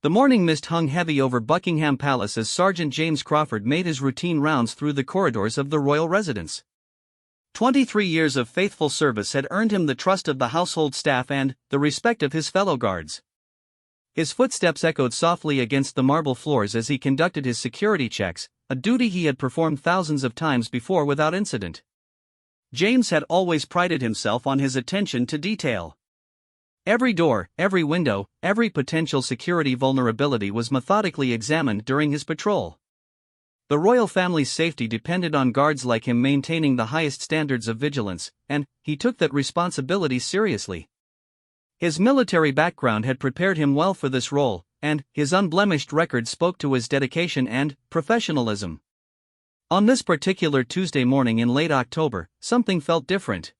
The morning mist hung heavy over Buckingham Palace as Sergeant James Crawford made his routine rounds through the corridors of the royal residence. 23 years of faithful service had earned him the trust of the household staff and the respect of his fellow guards. His footsteps echoed softly against the marble floors as he conducted his security checks, a duty he had performed thousands of times before without incident. James had always prided himself on his attention to detail. Every door, every window, every potential security vulnerability was methodically examined during his patrol. The royal family's safety depended on guards like him maintaining the highest standards of vigilance, and he took that responsibility seriously. His military background had prepared him well for this role, and his unblemished record spoke to his dedication and professionalism. On this particular Tuesday morning in late October, something felt different.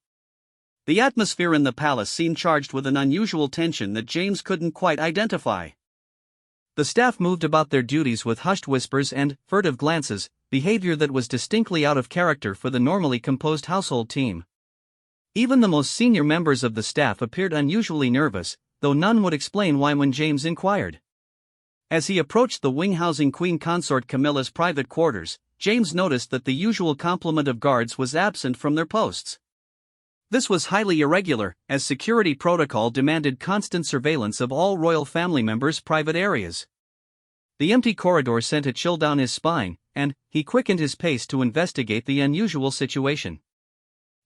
The atmosphere in the palace seemed charged with an unusual tension that James couldn't quite identify. The staff moved about their duties with hushed whispers and furtive glances, behavior that was distinctly out of character for the normally composed household team. Even the most senior members of the staff appeared unusually nervous, though none would explain why when James inquired. As he approached the wing housing Queen Consort Camilla's private quarters, James noticed that the usual complement of guards was absent from their posts. This was highly irregular, as security protocol demanded constant surveillance of all royal family members' private areas. The empty corridor sent a chill down his spine, and he quickened his pace to investigate the unusual situation.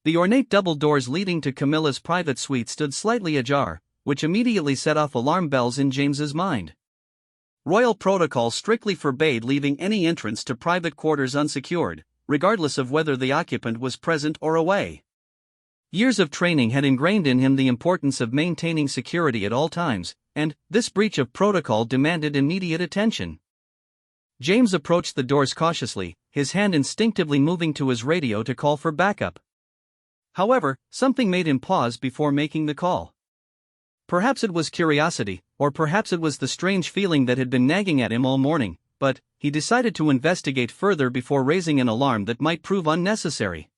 The ornate double doors leading to Camilla's private suite stood slightly ajar, which immediately set off alarm bells in James's mind. Royal protocol strictly forbade leaving any entrance to private quarters unsecured, regardless of whether the occupant was present or away. Years of training had ingrained in him the importance of maintaining security at all times, and this breach of protocol demanded immediate attention. James approached the doors cautiously, his hand instinctively moving to his radio to call for backup. However, something made him pause before making the call. Perhaps it was curiosity, or perhaps it was the strange feeling that had been nagging at him all morning, but he decided to investigate further before raising an alarm that might prove unnecessary.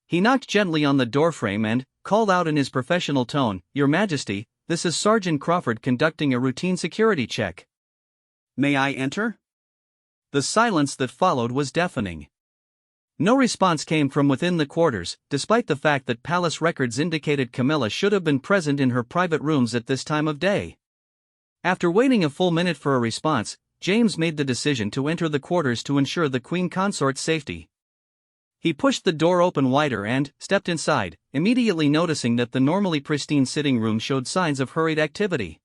He knocked gently on the doorframe and called out in his professional tone, "Your Majesty, this is Sergeant Crawford conducting a routine security check." "May I enter?" The silence that followed was deafening. No response came from within the quarters, despite the fact that palace records indicated Camilla should have been present in her private rooms at this time of day. After waiting a full minute for a response, James made the decision to enter the quarters to ensure the Queen Consort's safety. He pushed the door open wider and stepped inside, immediately noticing that the normally pristine sitting room showed signs of hurried activity.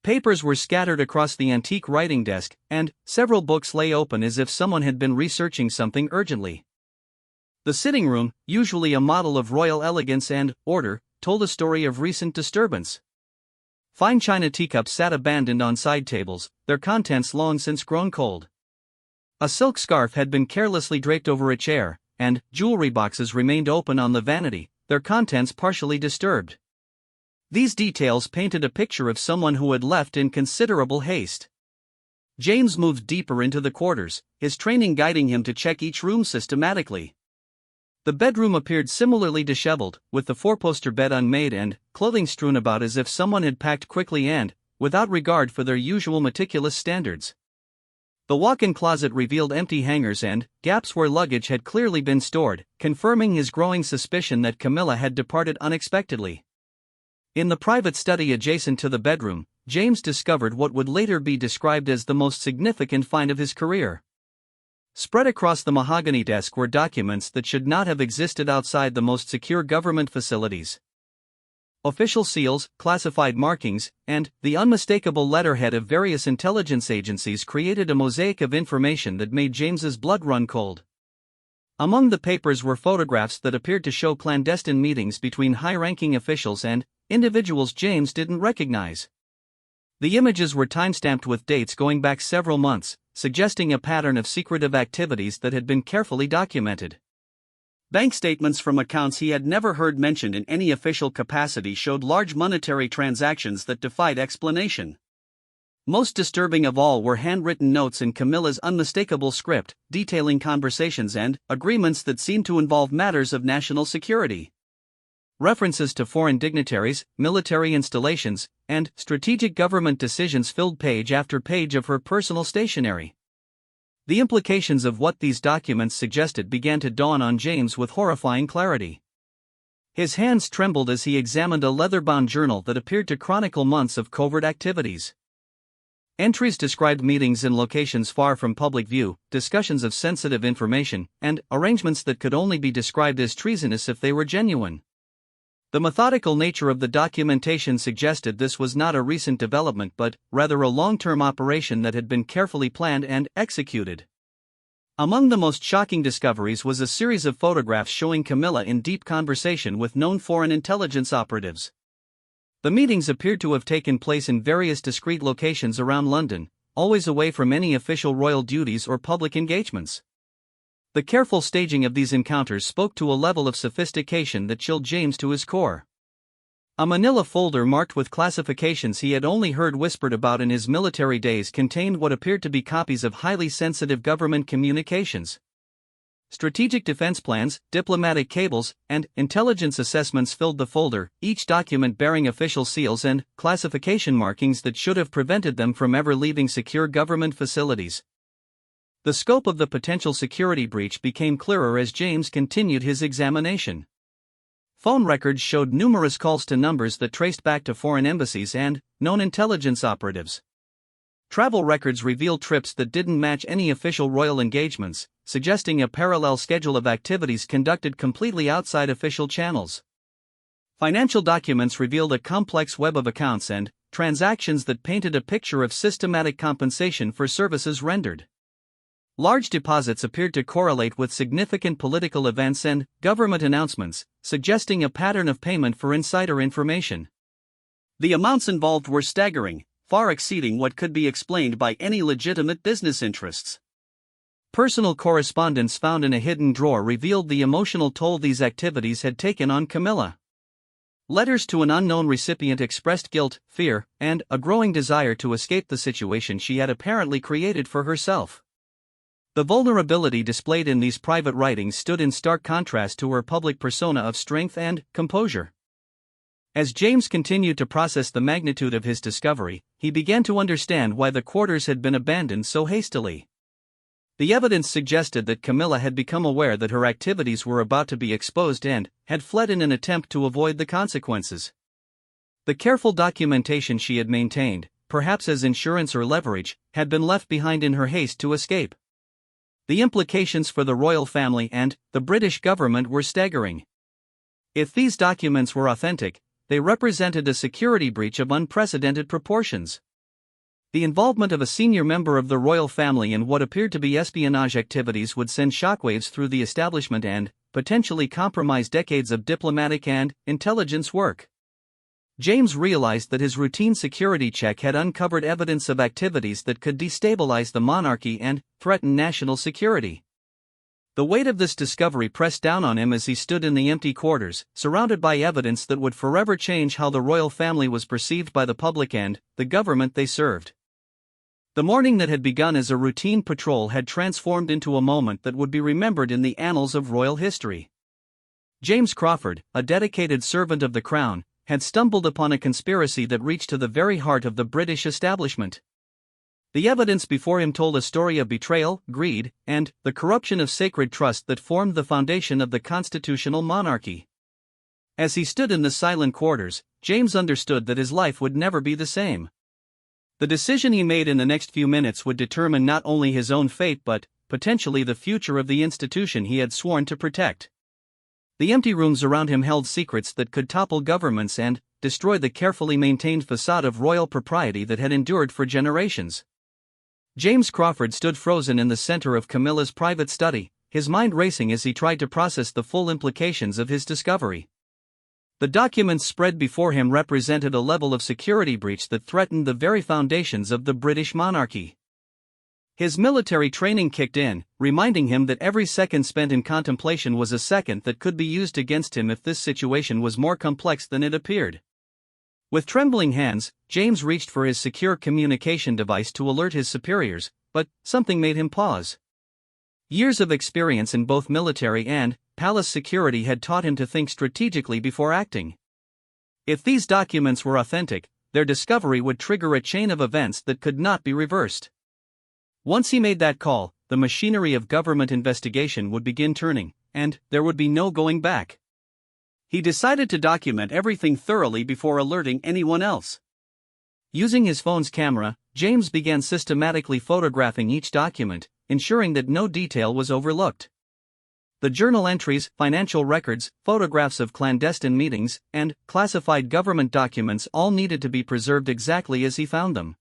Papers were scattered across the antique writing desk, and several books lay open as if someone had been researching something urgently. The sitting room, usually a model of royal elegance and order, told a story of recent disturbance. Fine china teacups sat abandoned on side tables, their contents long since grown cold. A silk scarf had been carelessly draped over a chair, and jewelry boxes remained open on the vanity, their contents partially disturbed. These details painted a picture of someone who had left in considerable haste. James moved deeper into the quarters, his training guiding him to check each room systematically. The bedroom appeared similarly disheveled, with the four-poster bed unmade and clothing strewn about as if someone had packed quickly and without regard for their usual meticulous standards. The walk-in closet revealed empty hangers and gaps where luggage had clearly been stored, confirming his growing suspicion that Camilla had departed unexpectedly. In the private study adjacent to the bedroom, James discovered what would later be described as the most significant find of his career. Spread across the mahogany desk were documents that should not have existed outside the most secure government facilities. Official seals, classified markings, and the unmistakable letterhead of various intelligence agencies created a mosaic of information that made James's blood run cold. Among the papers were photographs that appeared to show clandestine meetings between high-ranking officials and individuals James didn't recognize. The images were timestamped with dates going back several months, suggesting a pattern of secretive activities that had been carefully documented. Bank statements from accounts he had never heard mentioned in any official capacity showed large monetary transactions that defied explanation. Most disturbing of all were handwritten notes in Camilla's unmistakable script, detailing conversations and agreements that seemed to involve matters of national security. References to foreign dignitaries, military installations, and strategic government decisions filled page after page of her personal stationery. The implications of what these documents suggested began to dawn on James with horrifying clarity. His hands trembled as he examined a leather-bound journal that appeared to chronicle months of covert activities. Entries described meetings in locations far from public view, discussions of sensitive information, and arrangements that could only be described as treasonous if they were genuine. The methodical nature of the documentation suggested this was not a recent development but rather a long-term operation that had been carefully planned and executed. Among the most shocking discoveries was a series of photographs showing Camilla in deep conversation with known foreign intelligence operatives. The meetings appeared to have taken place in various discreet locations around London, always away from any official royal duties or public engagements. The careful staging of these encounters spoke to a level of sophistication that chilled James to his core. A manila folder marked with classifications he had only heard whispered about in his military days contained what appeared to be copies of highly sensitive government communications. Strategic defense plans, diplomatic cables, and intelligence assessments filled the folder, each document bearing official seals and classification markings that should have prevented them from ever leaving secure government facilities. The scope of the potential security breach became clearer as James continued his examination. Phone records showed numerous calls to numbers that traced back to foreign embassies and known intelligence operatives. Travel records revealed trips that didn't match any official royal engagements, suggesting a parallel schedule of activities conducted completely outside official channels. Financial documents revealed a complex web of accounts and transactions that painted a picture of systematic compensation for services rendered. Large deposits appeared to correlate with significant political events and government announcements, suggesting a pattern of payment for insider information. The amounts involved were staggering, far exceeding what could be explained by any legitimate business interests. Personal correspondence found in a hidden drawer revealed the emotional toll these activities had taken on Camilla. Letters to an unknown recipient expressed guilt, fear, and a growing desire to escape the situation she had apparently created for herself. The vulnerability displayed in these private writings stood in stark contrast to her public persona of strength and composure. As James continued to process the magnitude of his discovery, he began to understand why the quarters had been abandoned so hastily. The evidence suggested that Camilla had become aware that her activities were about to be exposed and had fled in an attempt to avoid the consequences. The careful documentation she had maintained, perhaps as insurance or leverage, had been left behind in her haste to escape. The implications for the royal family and the British government were staggering. If these documents were authentic, they represented a security breach of unprecedented proportions. The involvement of a senior member of the royal family in what appeared to be espionage activities would send shockwaves through the establishment and potentially compromise decades of diplomatic and intelligence work. James realized that his routine security check had uncovered evidence of activities that could destabilize the monarchy and threaten national security. The weight of this discovery pressed down on him as he stood in the empty quarters, surrounded by evidence that would forever change how the royal family was perceived by the public and the government they served. The morning that had begun as a routine patrol had transformed into a moment that would be remembered in the annals of royal history. James Crawford, a dedicated servant of the crown, had stumbled upon a conspiracy that reached to the very heart of the British establishment. The evidence before him told a story of betrayal, greed, and the corruption of sacred trust that formed the foundation of the constitutional monarchy. As he stood in the silent quarters, James understood that his life would never be the same. The decision he made in the next few minutes would determine not only his own fate but potentially the future of the institution he had sworn to protect. The empty rooms around him held secrets that could topple governments and destroy the carefully maintained facade of royal propriety that had endured for generations. James Crawford stood frozen in the center of Camilla's private study, his mind racing as he tried to process the full implications of his discovery. The documents spread before him represented a level of security breach that threatened the very foundations of the British monarchy. His military training kicked in, reminding him that every second spent in contemplation was a second that could be used against him if this situation was more complex than it appeared. With trembling hands, James reached for his secure communication device to alert his superiors, but something made him pause. Years of experience in both military and palace security had taught him to think strategically before acting. If these documents were authentic, their discovery would trigger a chain of events that could not be reversed. Once he made that call, the machinery of government investigation would begin turning, and there would be no going back. He decided to document everything thoroughly before alerting anyone else. Using his phone's camera, James began systematically photographing each document, ensuring that no detail was overlooked. The journal entries, financial records, photographs of clandestine meetings, and classified government documents all needed to be preserved exactly as he found them.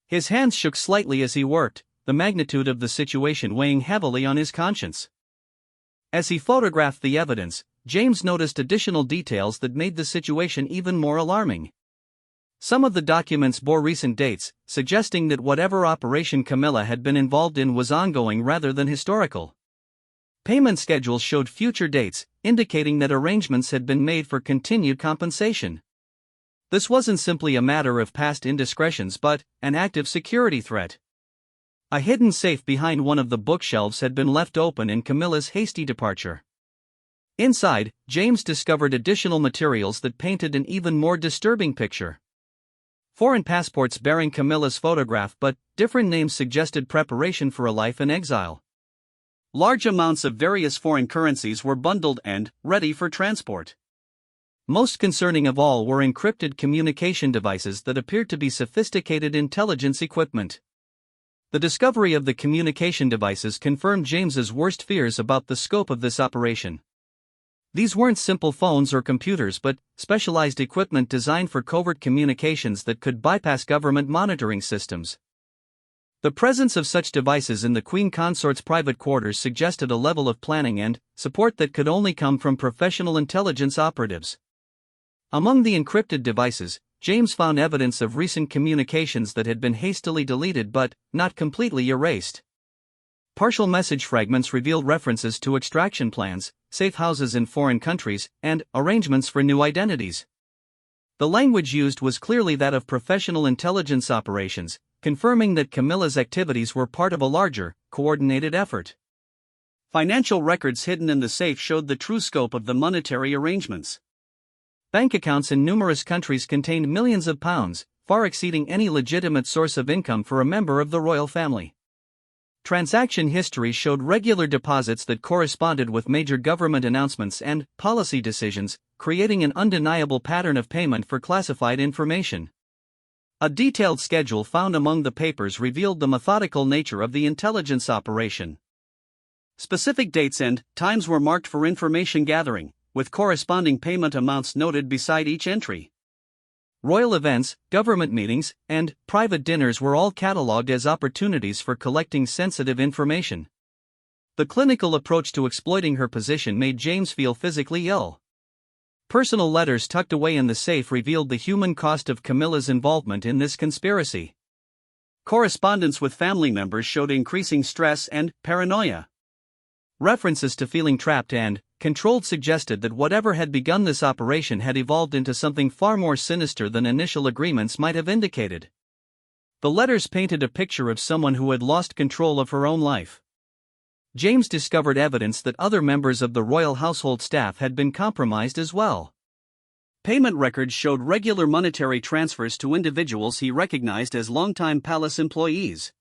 His hands shook slightly as he worked, the magnitude of the situation weighing heavily on his conscience. As he photographed the evidence, James noticed additional details that made the situation even more alarming. Some of the documents bore recent dates, suggesting that whatever operation Camilla had been involved in was ongoing rather than historical. Payment schedules showed future dates, indicating that arrangements had been made for continued compensation. This wasn't simply a matter of past indiscretions but an active security threat. A hidden safe behind one of the bookshelves had been left open in Camilla's hasty departure. Inside, James discovered additional materials that painted an even more disturbing picture. Foreign passports bearing Camilla's photograph but different names suggested preparation for a life in exile. Large amounts of various foreign currencies were bundled and ready for transport. Most concerning of all were encrypted communication devices that appeared to be sophisticated intelligence equipment. The discovery of the communication devices confirmed James's worst fears about the scope of this operation. These weren't simple phones or computers but specialized equipment designed for covert communications that could bypass government monitoring systems. The presence of such devices in the Queen Consort's private quarters suggested a level of planning and support that could only come from professional intelligence operatives. Among the encrypted devices, James found evidence of recent communications that had been hastily deleted but not completely erased. Partial message fragments revealed references to extraction plans, safe houses in foreign countries, and arrangements for new identities. The language used was clearly that of professional intelligence operations, confirming that Camilla's activities were part of a larger, coordinated effort. Financial records hidden in the safe showed the true scope of the monetary arrangements. Bank accounts in numerous countries contained millions of pounds, far exceeding any legitimate source of income for a member of the royal family. Transaction history showed regular deposits that corresponded with major government announcements and policy decisions, creating an undeniable pattern of payment for classified information. A detailed schedule found among the papers revealed the methodical nature of the intelligence operation. Specific dates and times were marked for information gathering, with corresponding payment amounts noted beside each entry. Royal events, government meetings, and private dinners were all catalogued as opportunities for collecting sensitive information. The clinical approach to exploiting her position made James feel physically ill. Personal letters tucked away in the safe revealed the human cost of Camilla's involvement in this conspiracy. Correspondence with family members showed increasing stress and paranoia. References to feeling trapped and controlled suggested that whatever had begun this operation had evolved into something far more sinister than initial agreements might have indicated. The letters painted a picture of someone who had lost control of her own life. James discovered evidence that other members of the royal household staff had been compromised as well. Payment records showed regular monetary transfers to individuals he recognized as longtime palace employees.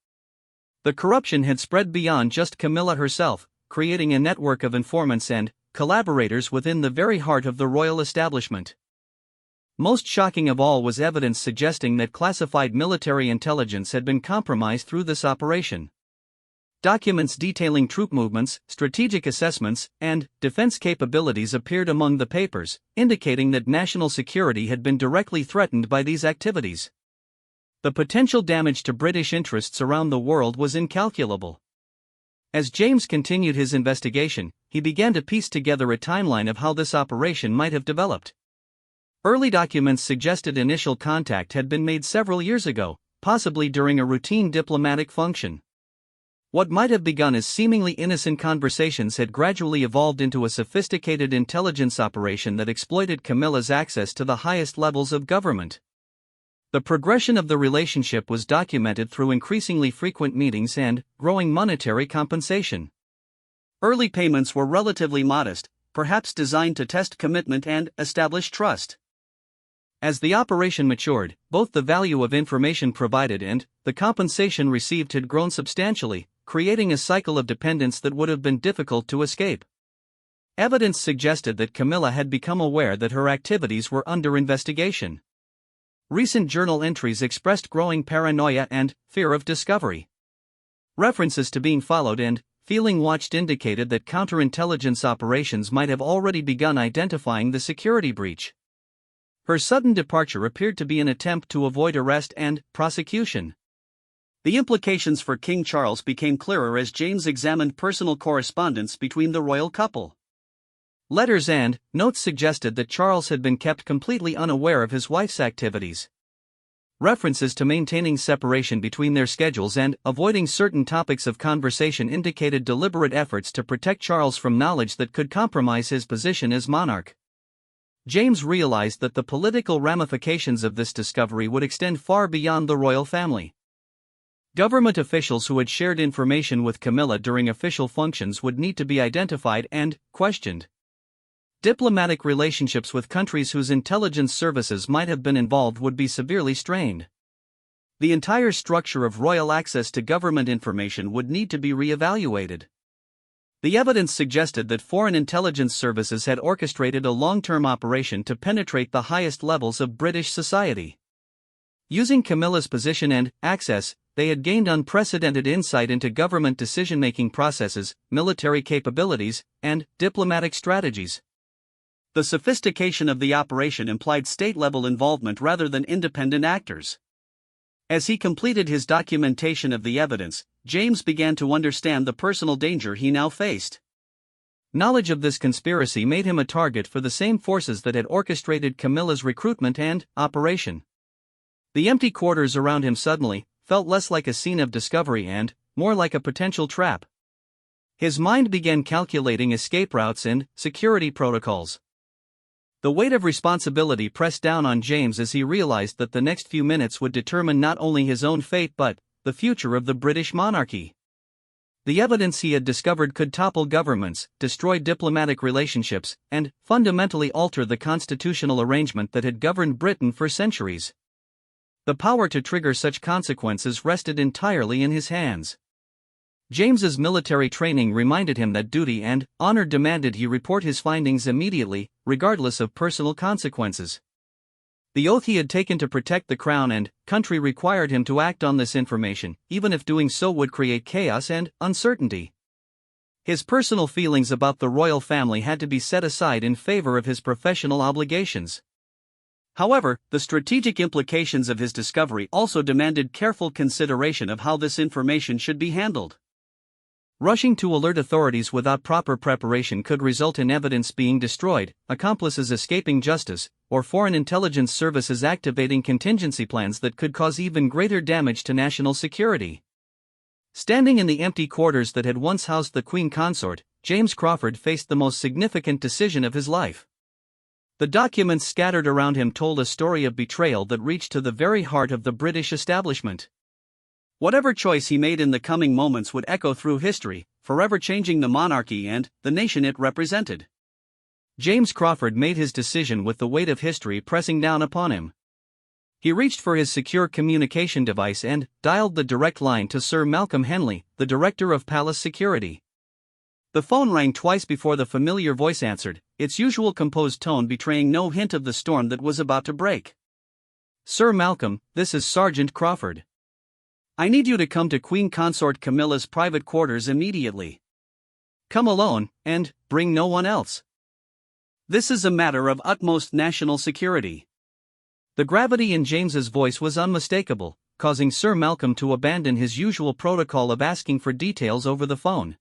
The corruption had spread beyond just Camilla herself, creating a network of informants and collaborators within the very heart of the royal establishment. Most shocking of all was evidence suggesting that classified military intelligence had been compromised through this operation. Documents detailing troop movements, strategic assessments, and defense capabilities appeared among the papers, indicating that national security had been directly threatened by these activities. The potential damage to British interests around the world was incalculable. As James continued his investigation, he began to piece together a timeline of how this operation might have developed. Early documents suggested initial contact had been made several years ago, possibly during a routine diplomatic function. What might have begun as seemingly innocent conversations had gradually evolved into a sophisticated intelligence operation that exploited Camilla's access to the highest levels of government. The progression of the relationship was documented through increasingly frequent meetings and growing monetary compensation. Early payments were relatively modest, perhaps designed to test commitment and establish trust. As the operation matured, both the value of information provided and the compensation received had grown substantially, creating a cycle of dependence that would have been difficult to escape. Evidence suggested that Camilla had become aware that her activities were under investigation. Recent journal entries expressed growing paranoia and fear of discovery. References to being followed and feeling watched indicated that counterintelligence operations might have already begun identifying the security breach. Her sudden departure appeared to be an attempt to avoid arrest and prosecution. The implications for King Charles became clearer as James examined personal correspondence between the royal couple. Letters and notes suggested that Charles had been kept completely unaware of his wife's activities. References to maintaining separation between their schedules and avoiding certain topics of conversation indicated deliberate efforts to protect Charles from knowledge that could compromise his position as monarch. James realized that the political ramifications of this discovery would extend far beyond the royal family. Government officials who had shared information with Camilla during official functions would need to be identified and questioned. Diplomatic relationships with countries whose intelligence services might have been involved would be severely strained. The entire structure of royal access to government information would need to be re-evaluated. The evidence suggested that foreign intelligence services had orchestrated a long-term operation to penetrate the highest levels of British society. Using Camilla's position and access, they had gained unprecedented insight into government decision-making processes, military capabilities, and diplomatic strategies. The sophistication of the operation implied state-level involvement rather than independent actors. As he completed his documentation of the evidence, James began to understand the personal danger he now faced. Knowledge of this conspiracy made him a target for the same forces that had orchestrated Camilla's recruitment and operation. The empty quarters around him suddenly felt less like a scene of discovery and more like a potential trap. His mind began calculating escape routes and security protocols. The weight of responsibility pressed down on James as he realized that the next few minutes would determine not only his own fate but the future of the British monarchy. The evidence he had discovered could topple governments, destroy diplomatic relationships, and fundamentally alter the constitutional arrangement that had governed Britain for centuries. The power to trigger such consequences rested entirely in his hands. James's military training reminded him that duty and honor demanded he report his findings immediately, regardless of personal consequences. The oath he had taken to protect the crown and country required him to act on this information, even if doing so would create chaos and uncertainty. His personal feelings about the royal family had to be set aside in favor of his professional obligations. However, the strategic implications of his discovery also demanded careful consideration of how this information should be handled. Rushing to alert authorities without proper preparation could result in evidence being destroyed, accomplices escaping justice, or foreign intelligence services activating contingency plans that could cause even greater damage to national security. Standing in the empty quarters that had once housed the Queen Consort, James Crawford faced the most significant decision of his life. The documents scattered around him told a story of betrayal that reached to the very heart of the British establishment. Whatever choice he made in the coming moments would echo through history, forever changing the monarchy and the nation it represented. James Crawford made his decision with the weight of history pressing down upon him. He reached for his secure communication device and dialed the direct line to Sir Malcolm Henley, the director of palace security. The phone rang twice before the familiar voice answered, its usual composed tone betraying no hint of the storm that was about to break. "Sir Malcolm, this is Sergeant Crawford. I need you to come to Queen Consort Camilla's private quarters immediately. Come alone, and bring no one else. This is a matter of utmost national security." The gravity in James's voice was unmistakable, causing Sir Malcolm to abandon his usual protocol of asking for details over the phone.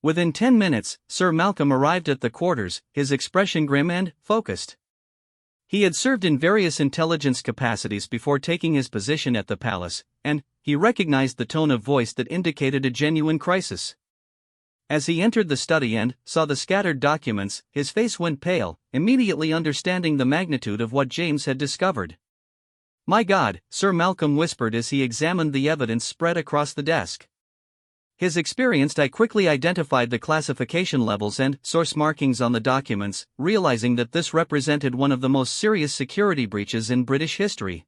Within 10 minutes, Sir Malcolm arrived at the quarters, his expression grim and focused. He had served in various intelligence capacities before taking his position at the palace, and he recognized the tone of voice that indicated a genuine crisis. As he entered the study and saw the scattered documents, his face went pale, immediately understanding the magnitude of what James had discovered. "My God," Sir Malcolm whispered as he examined the evidence spread across the desk. His experienced eye quickly identified the classification levels and source markings on the documents, realizing that this represented one of the most serious security breaches in British history.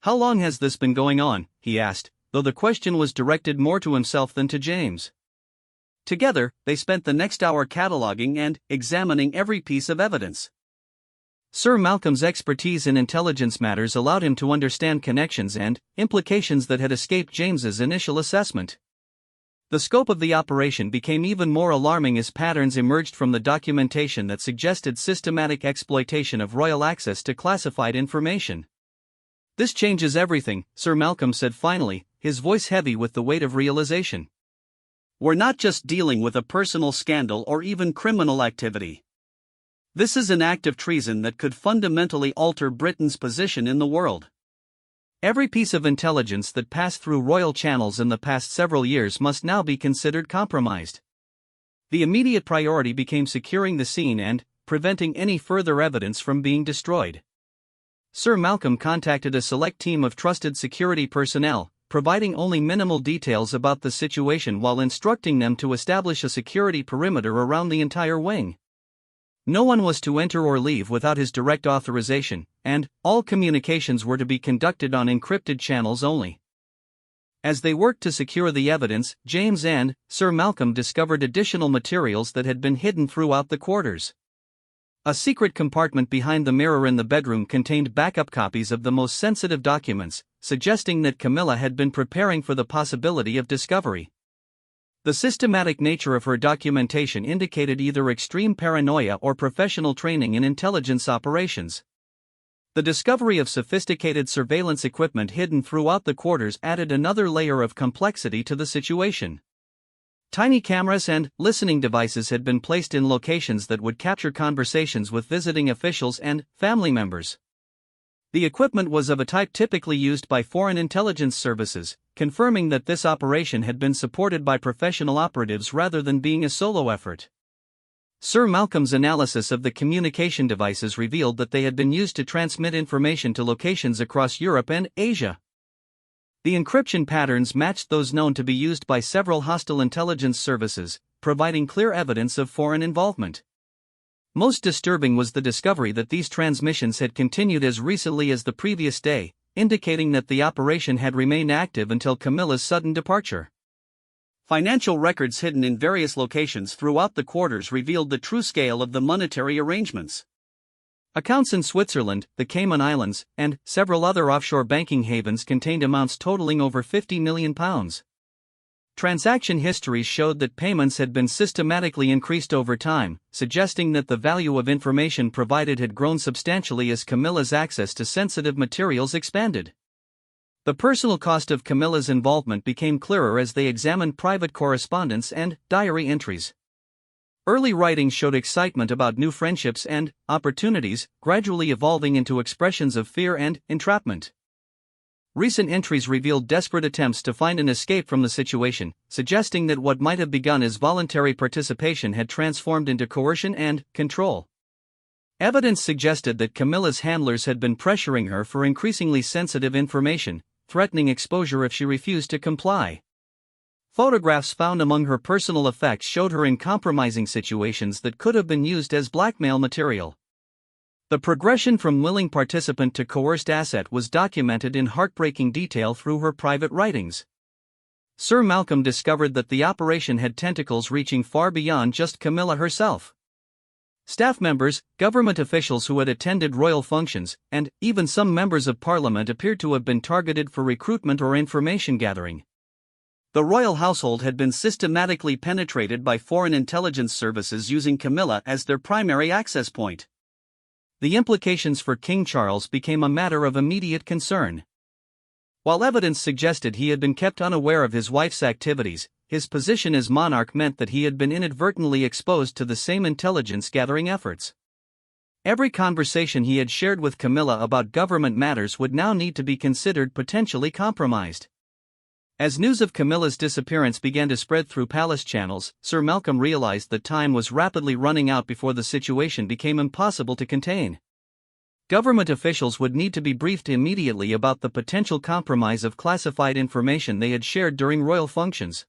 "How long has this been going on?" he asked, though the question was directed more to himself than to James. Together, they spent the next hour cataloging and examining every piece of evidence. Sir Malcolm's expertise in intelligence matters allowed him to understand connections and implications that had escaped James's initial assessment. The scope of the operation became even more alarming as patterns emerged from the documentation that suggested systematic exploitation of royal access to classified information. "This changes everything," Sir Malcolm said finally, his voice heavy with the weight of realization. "We're not just dealing with a personal scandal or even criminal activity. This is an act of treason that could fundamentally alter Britain's position in the world. Every piece of intelligence that passed through royal channels in the past several years must now be considered compromised." The immediate priority became securing the scene and preventing any further evidence from being destroyed. Sir Malcolm contacted a select team of trusted security personnel, providing only minimal details about the situation while instructing them to establish a security perimeter around the entire wing. No one was to enter or leave without his direct authorization, and all communications were to be conducted on encrypted channels only. As they worked to secure the evidence, James and Sir Malcolm discovered additional materials that had been hidden throughout the quarters. A secret compartment behind the mirror in the bedroom contained backup copies of the most sensitive documents, suggesting that Camilla had been preparing for the possibility of discovery. The systematic nature of her documentation indicated either extreme paranoia or professional training in intelligence operations. The discovery of sophisticated surveillance equipment hidden throughout the quarters added another layer of complexity to the situation. Tiny cameras and listening devices had been placed in locations that would capture conversations with visiting officials and family members. The equipment was of a type typically used by foreign intelligence services, confirming that this operation had been supported by professional operatives rather than being a solo effort. Sir Malcolm's analysis of the communication devices revealed that they had been used to transmit information to locations across Europe and Asia. The encryption patterns matched those known to be used by several hostile intelligence services, providing clear evidence of foreign involvement. Most disturbing was the discovery that these transmissions had continued as recently as the previous day, indicating that the operation had remained active until Camilla's sudden departure. Financial records hidden in various locations throughout the quarters revealed the true scale of the monetary arrangements. Accounts in Switzerland, the Cayman Islands, and several other offshore banking havens contained amounts totaling over £50 million. Transaction histories showed that payments had been systematically increased over time, suggesting that the value of information provided had grown substantially as Camilla's access to sensitive materials expanded. The personal cost of Camilla's involvement became clearer as they examined private correspondence and diary entries. Early writings showed excitement about new friendships and opportunities, gradually evolving into expressions of fear and entrapment. Recent entries revealed desperate attempts to find an escape from the situation, suggesting that what might have begun as voluntary participation had transformed into coercion and control. Evidence suggested that Camilla's handlers had been pressuring her for increasingly sensitive information, threatening exposure if she refused to comply. Photographs found among her personal effects showed her in compromising situations that could have been used as blackmail material. The progression from willing participant to coerced asset was documented in heartbreaking detail through her private writings. Sir Malcolm discovered that the operation had tentacles reaching far beyond just Camilla herself. Staff members, government officials who had attended royal functions, and even some members of parliament appeared to have been targeted for recruitment or information gathering. The royal household had been systematically penetrated by foreign intelligence services using Camilla as their primary access point. The implications for King Charles became a matter of immediate concern. While evidence suggested he had been kept unaware of his wife's activities, his position as monarch meant that he had been inadvertently exposed to the same intelligence-gathering efforts. Every conversation he had shared with Camilla about government matters would now need to be considered potentially compromised. As news of Camilla's disappearance began to spread through palace channels, Sir Malcolm realized that time was rapidly running out before the situation became impossible to contain. Government officials would need to be briefed immediately about the potential compromise of classified information they had shared during royal functions.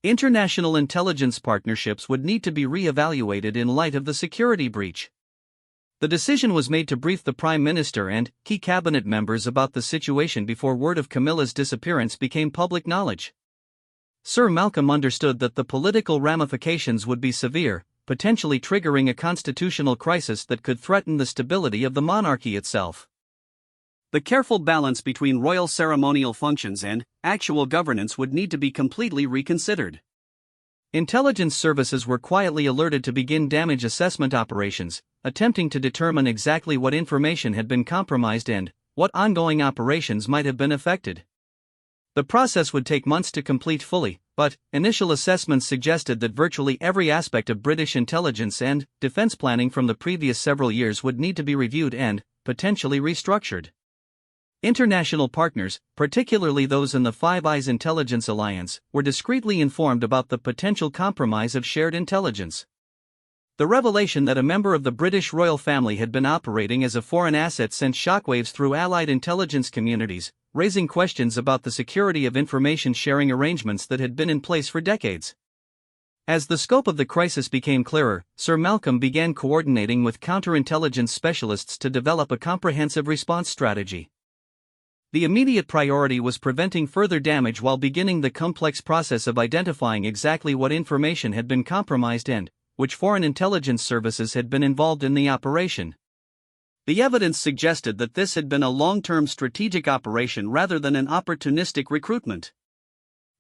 International intelligence partnerships would need to be re-evaluated in light of the security breach. The decision was made to brief the Prime Minister and key cabinet members about the situation before word of Camilla's disappearance became public knowledge. Sir Malcolm understood that the political ramifications would be severe, potentially triggering a constitutional crisis that could threaten the stability of the monarchy itself. The careful balance between royal ceremonial functions and actual governance would need to be completely reconsidered. Intelligence services were quietly alerted to begin damage assessment operations, attempting to determine exactly what information had been compromised and what ongoing operations might have been affected. The process would take months to complete fully, but initial assessments suggested that virtually every aspect of British intelligence and defense planning from the previous several years would need to be reviewed and potentially restructured. International partners, particularly those in the Five Eyes Intelligence Alliance, were discreetly informed about the potential compromise of shared intelligence. The revelation that a member of the British royal family had been operating as a foreign asset sent shockwaves through allied intelligence communities, raising questions about the security of information sharing arrangements that had been in place for decades. As the scope of the crisis became clearer, Sir Malcolm began coordinating with counterintelligence specialists to develop a comprehensive response strategy. The immediate priority was preventing further damage while beginning the complex process of identifying exactly what information had been compromised and which foreign intelligence services had been involved in the operation. The evidence suggested that this had been a long-term strategic operation rather than an opportunistic recruitment.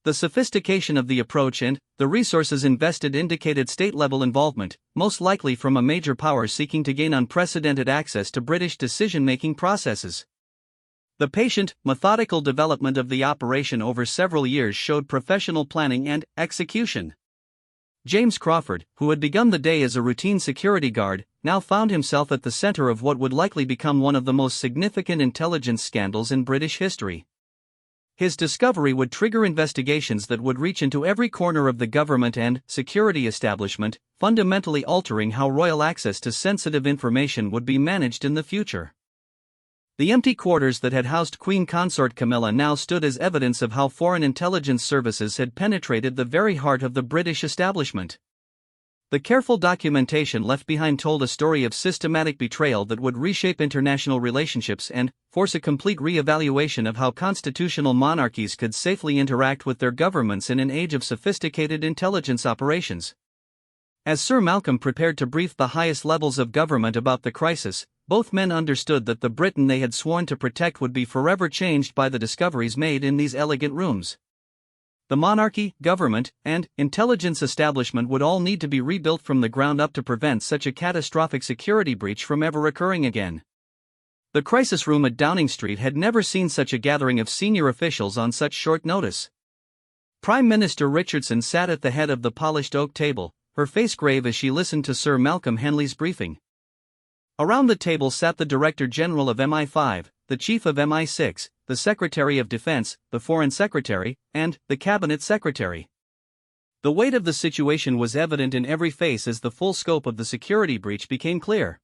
The sophistication of the approach and the resources invested indicated state-level involvement, most likely from a major power seeking to gain unprecedented access to British decision-making processes. The patient, methodical development of the operation over several years showed professional planning and execution. James Crawford, who had begun the day as a routine security guard, now found himself at the center of what would likely become one of the most significant intelligence scandals in British history. His discovery would trigger investigations that would reach into every corner of the government and security establishment, fundamentally altering how royal access to sensitive information would be managed in the future. The empty quarters that had housed Queen Consort Camilla now stood as evidence of how foreign intelligence services had penetrated the very heart of the British establishment. The careful documentation left behind told a story of systematic betrayal that would reshape international relationships and force a complete re-evaluation of how constitutional monarchies could safely interact with their governments in an age of sophisticated intelligence operations. As Sir Malcolm prepared to brief the highest levels of government about the crisis, both men understood that the Britain they had sworn to protect would be forever changed by the discoveries made in these elegant rooms. The monarchy, government, and intelligence establishment would all need to be rebuilt from the ground up to prevent such a catastrophic security breach from ever occurring again. The crisis room at Downing Street had never seen such a gathering of senior officials on such short notice. Prime Minister Richardson sat at the head of the polished oak table, her face grave as she listened to Sir Malcolm Henley's briefing. Around the table sat the Director General of MI5, the Chief of MI6, the Secretary of Defense, the Foreign Secretary, and the Cabinet Secretary. The weight of the situation was evident in every face as the full scope of the security breach became clear.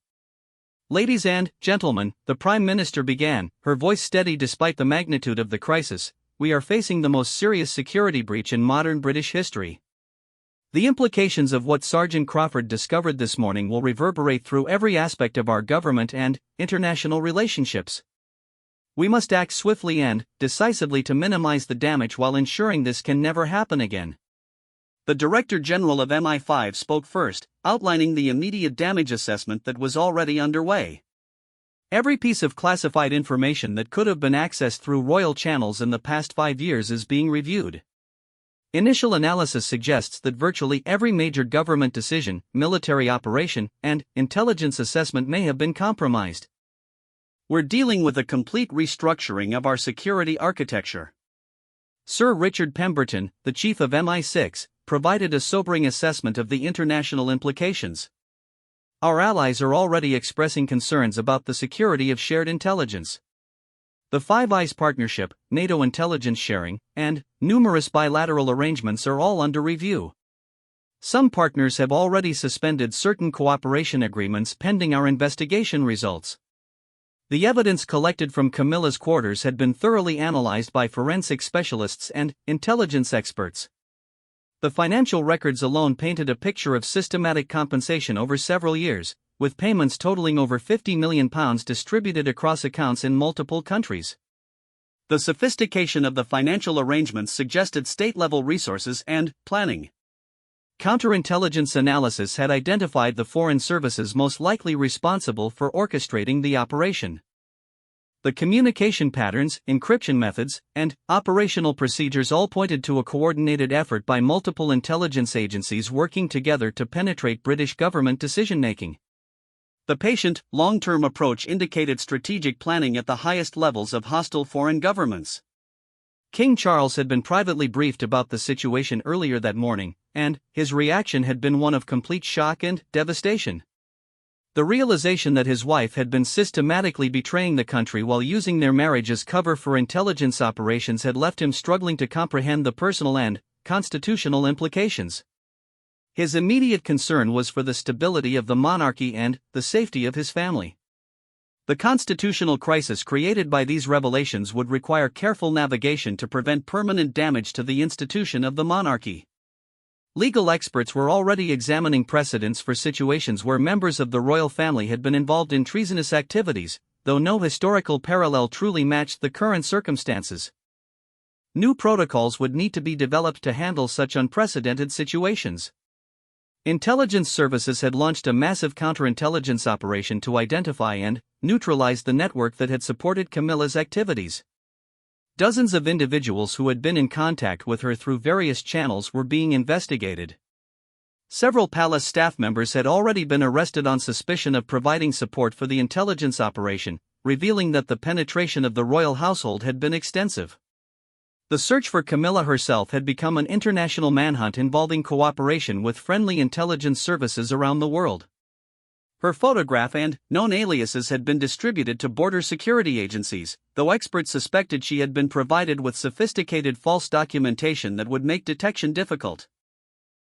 "Ladies and gentlemen," the Prime Minister began, her voice steady despite the magnitude of the crisis, "we are facing the most serious security breach in modern British history. The implications of what Sergeant Crawford discovered this morning will reverberate through every aspect of our government and international relationships. We must act swiftly and decisively to minimize the damage while ensuring this can never happen again." The Director General of MI5 spoke first, outlining the immediate damage assessment that was already underway. Every piece of classified information that could have been accessed through royal channels in the past 5 years is being reviewed. Initial analysis suggests that virtually every major government decision, military operation, and intelligence assessment may have been compromised. "We're dealing with a complete restructuring of our security architecture." Sir Richard Pemberton, the chief of MI6, provided a sobering assessment of the international implications. "Our allies are already expressing concerns about the security of shared intelligence. The Five Eyes Partnership, NATO intelligence sharing, and numerous bilateral arrangements are all under review. Some partners have already suspended certain cooperation agreements pending our investigation results. The evidence collected from Camilla's quarters had been thoroughly analyzed by forensic specialists and intelligence experts. The financial records alone painted a picture of systematic compensation over several years, with payments totaling over £50 million distributed across accounts in multiple countries. The sophistication of the financial arrangements suggested state-level resources and planning. Counterintelligence analysis had identified the foreign services most likely responsible for orchestrating the operation. The communication patterns, encryption methods, and operational procedures all pointed to a coordinated effort by multiple intelligence agencies working together to penetrate British government decision-making. The patient, long-term approach indicated strategic planning at the highest levels of hostile foreign governments. King Charles had been privately briefed about the situation earlier that morning, and his reaction had been one of complete shock and devastation. The realization that his wife had been systematically betraying the country while using their marriage as cover for intelligence operations had left him struggling to comprehend the personal and constitutional implications. His immediate concern was for the stability of the monarchy and the safety of his family. The constitutional crisis created by these revelations would require careful navigation to prevent permanent damage to the institution of the monarchy. Legal experts were already examining precedents for situations where members of the royal family had been involved in treasonous activities, though no historical parallel truly matched the current circumstances. New protocols would need to be developed to handle such unprecedented situations. Intelligence services had launched a massive counterintelligence operation to identify and neutralize the network that had supported Camilla's activities. Dozens of individuals who had been in contact with her through various channels were being investigated. Several palace staff members had already been arrested on suspicion of providing support for the intelligence operation, revealing that the penetration of the royal household had been extensive. The search for Camilla herself had become an international manhunt involving cooperation with friendly intelligence services around the world. Her photograph and known aliases had been distributed to border security agencies, though experts suspected she had been provided with sophisticated false documentation that would make detection difficult.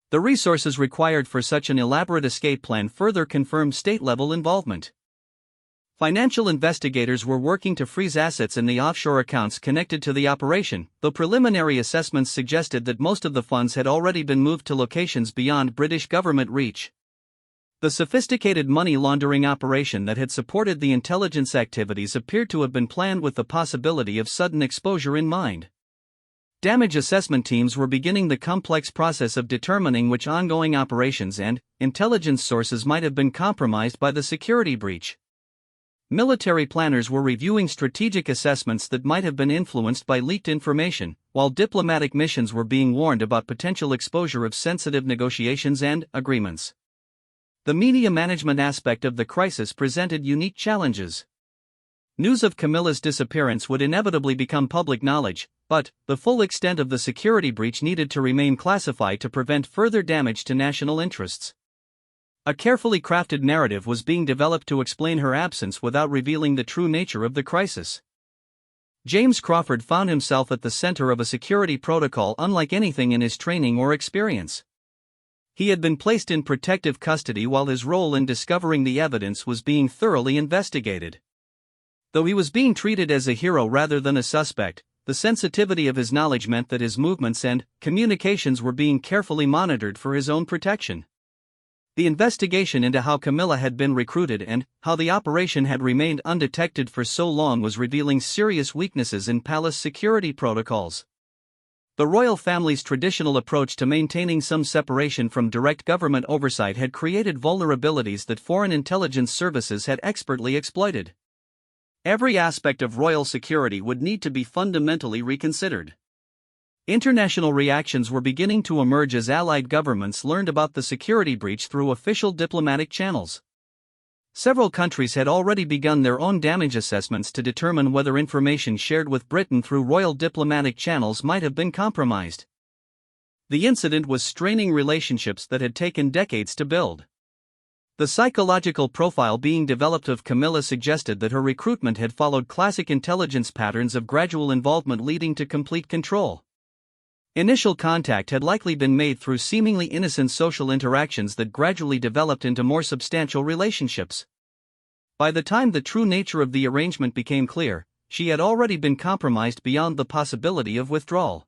The resources required for such an elaborate escape plan further confirmed state-level involvement. Financial investigators were working to freeze assets in the offshore accounts connected to the operation, though preliminary assessments suggested that most of the funds had already been moved to locations beyond British government reach. The sophisticated money laundering operation that had supported the intelligence activities appeared to have been planned with the possibility of sudden exposure in mind. Damage assessment teams were beginning the complex process of determining which ongoing operations and intelligence sources might have been compromised by the security breach. Military planners were reviewing strategic assessments that might have been influenced by leaked information, while diplomatic missions were being warned about potential exposure of sensitive negotiations and agreements. The media management aspect of the crisis presented unique challenges. News of Camilla's disappearance would inevitably become public knowledge, but the full extent of the security breach needed to remain classified to prevent further damage to national interests. A carefully crafted narrative was being developed to explain her absence without revealing the true nature of the crisis. James Crawford found himself at the center of a security protocol unlike anything in his training or experience. He had been placed in protective custody while his role in discovering the evidence was being thoroughly investigated. Though he was being treated as a hero rather than a suspect, the sensitivity of his knowledge meant that his movements and communications were being carefully monitored for his own protection. The investigation into how Camilla had been recruited and how the operation had remained undetected for so long was revealing serious weaknesses in palace security protocols. The royal family's traditional approach to maintaining some separation from direct government oversight had created vulnerabilities that foreign intelligence services had expertly exploited. Every aspect of royal security would need to be fundamentally reconsidered. International reactions were beginning to emerge as allied governments learned about the security breach through official diplomatic channels. Several countries had already begun their own damage assessments to determine whether information shared with Britain through royal diplomatic channels might have been compromised. The incident was straining relationships that had taken decades to build. The psychological profile being developed of Camilla suggested that her recruitment had followed classic intelligence patterns of gradual involvement leading to complete control. Initial contact had likely been made through seemingly innocent social interactions that gradually developed into more substantial relationships. By the time the true nature of the arrangement became clear, she had already been compromised beyond the possibility of withdrawal.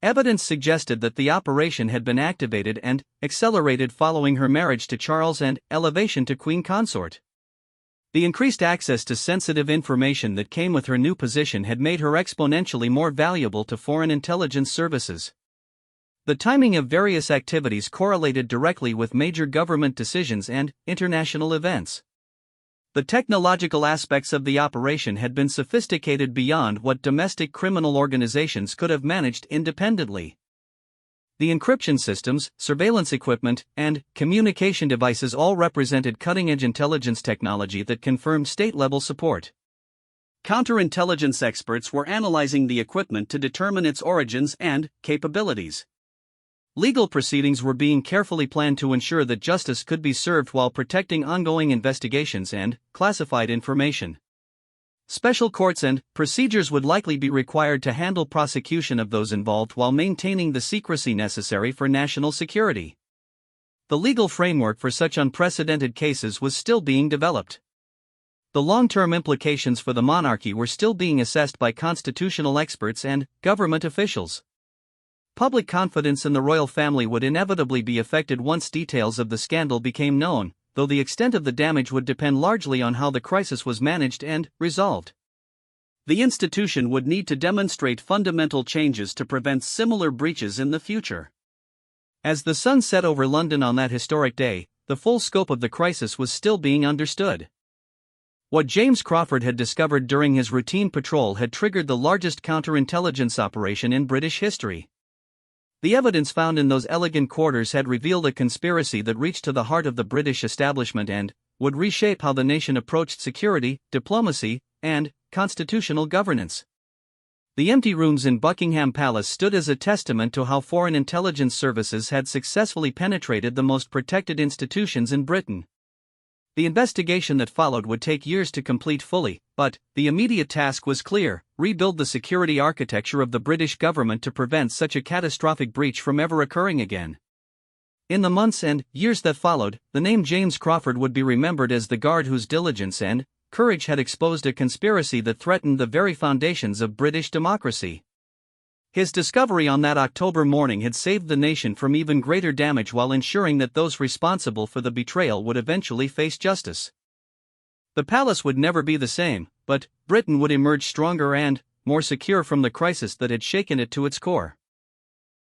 Evidence suggested that the operation had been activated and accelerated following her marriage to Charles and elevation to Queen Consort. The increased access to sensitive information that came with her new position had made her exponentially more valuable to foreign intelligence services. The timing of various activities correlated directly with major government decisions and international events. The technological aspects of the operation had been sophisticated beyond what domestic criminal organizations could have managed independently. The encryption systems, surveillance equipment, and communication devices all represented cutting-edge intelligence technology that confirmed state-level support. Counterintelligence experts were analyzing the equipment to determine its origins and capabilities. Legal proceedings were being carefully planned to ensure that justice could be served while protecting ongoing investigations and classified information. Special courts and procedures would likely be required to handle prosecution of those involved while maintaining the secrecy necessary for national security. The legal framework for such unprecedented cases was still being developed. The long-term implications for the monarchy were still being assessed by constitutional experts and government officials. Public confidence in the royal family would inevitably be affected once details of the scandal became known, though the extent of the damage would depend largely on how the crisis was managed and resolved. The institution would need to demonstrate fundamental changes to prevent similar breaches in the future. As the sun set over London on that historic day, the full scope of the crisis was still being understood. What James Crawford had discovered during his routine patrol had triggered the largest counterintelligence operation in British history. The evidence found in those elegant quarters had revealed a conspiracy that reached to the heart of the British establishment and would reshape how the nation approached security, diplomacy, and constitutional governance. The empty rooms in Buckingham Palace stood as a testament to how foreign intelligence services had successfully penetrated the most protected institutions in Britain. The investigation that followed would take years to complete fully, but the immediate task was clear: rebuild the security architecture of the British government to prevent such a catastrophic breach from ever occurring again. In the months and years that followed, the name James Crawford would be remembered as the guard whose diligence and courage had exposed a conspiracy that threatened the very foundations of British democracy. His discovery on that October morning had saved the nation from even greater damage while ensuring that those responsible for the betrayal would eventually face justice. The palace would never be the same, but Britain would emerge stronger and more secure from the crisis that had shaken it to its core.